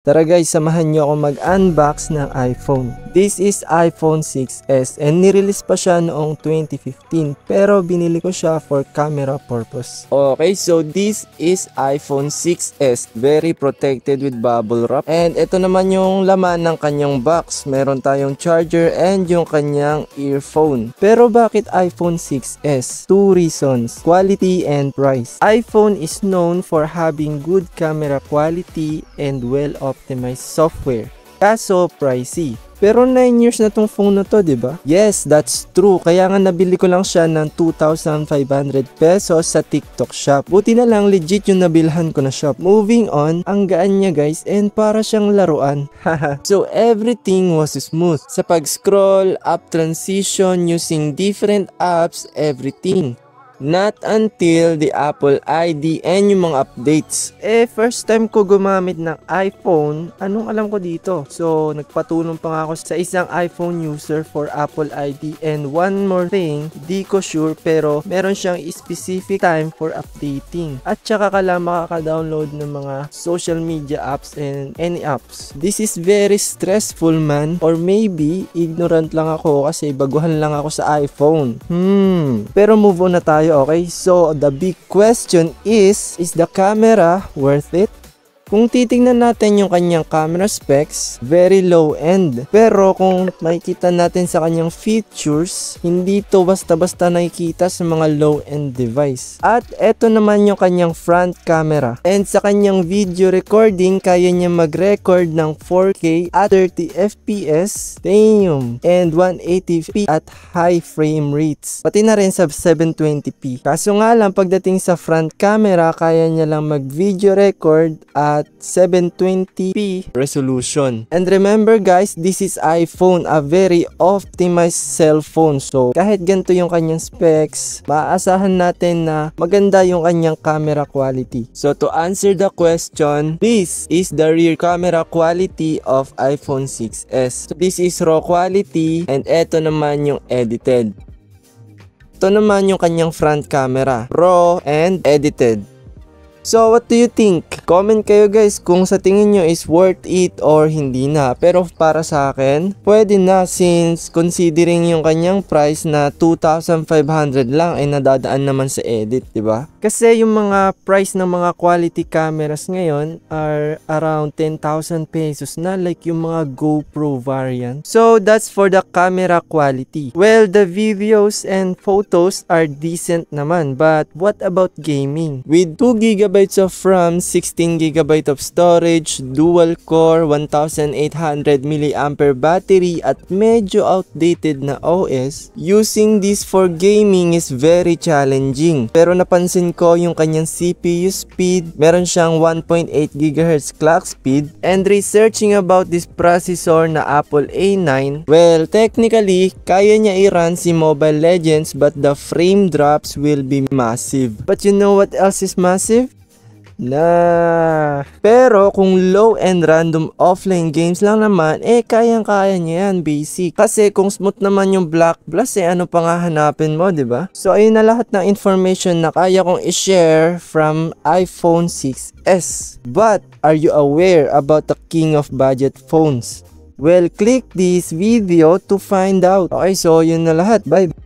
Tara guys, samahan nyo ako mag-unbox ng iPhone. This is iPhone 6s and nirelease pa siya noong 2015 pero binili ko siya for camera purpose. Okay, so this is iPhone 6s, very protected with bubble wrap. And ito naman yung laman ng kanyang box. Meron tayong charger and yung kanyang earphone. Pero bakit iPhone 6s? Two reasons, quality and price. iPhone is known for having good camera quality and well-optimized software. Kaso pricey. Pero 9 years na tong phone na to, diba? Yes, that's true. Kaya nga nabili ko lang siya ng 2,500 pesos sa TikTok shop. Buti na lang legit yung nabilhan ko na shop. Moving on, ang gaan niya guys and para siyang laruan. So everything was smooth. Sa pag-scroll, up transition, using different apps, everything. Not until the Apple ID and yung mga updates. First time ko gumamit ng iPhone, anong alam ko dito? So, nagpatulong pa nga ako sa isang iPhone user for Apple ID. And one more thing, di ko sure pero meron siyang specific time for updating. At saka ka lang makaka-download ng mga social media apps and any apps. This is very stressful man. Or maybe, ignorant lang ako kasi baguhan lang ako sa iPhone. Pero move on na tayo. Okay, so the big question is the camera worth it? Kung titingnan natin yung kanyang camera specs, very low end. Pero kung makikita natin sa kanyang features, hindi to basta-basta nakikita sa mga low end device. At eto naman yung kanyang front camera. And sa kanyang video recording, kaya niya mag-record ng 4K at 30 FPS, damn, and 180p at high frame rates. Pati na rin sa 720p. Kaso nga lang, pagdating sa front camera, kaya niya lang mag-video record at 720p resolution. And remember guys, this is iPhone, a very optimized cell phone. So kahit ganito yung kanyang specs, maaasahan natin na maganda yung kanyang camera quality. So to answer the question, this is the rear camera quality of iPhone 6s. So this is raw quality and eto naman yung edited. Ito naman yung kanyang front camera, raw and edited. So what do you think? Comment kayo guys kung sa tingin nyo is worth it or hindi na. Pero para sa akin, pwede na since considering yung kanyang price na 2,500 lang ay nadadaan naman sa edit, diba? Kasi yung mga price ng mga quality cameras ngayon are around 10,000 pesos na, like yung mga GoPro variant. So that's for the camera quality. Well, the videos and photos are decent naman, but what about gaming? With 2 GB of RAM, 16 GB of storage, dual core, 1800 mAh battery at medyo outdated na OS, using this for gaming is very challenging. Pero napansin ko yung kanyang CPU speed, meron siyang 1.8 GHz clock speed, and researching about this processor na Apple A9, well, technically, kaya niya i-run si Mobile Legends but the frame drops will be massive. But you know what else is massive? Pero kung low and random offline games lang naman, kayang-kaya niya yan, basic. Kasi kung smooth naman yung Black Blast, ano pa nga hanapin mo, diba? So ayun na lahat ng information na kaya kong i-share from iPhone 6s. But are you aware about the king of budget phones? Well, click this video to find out. Okay, so yun na lahat. Bye!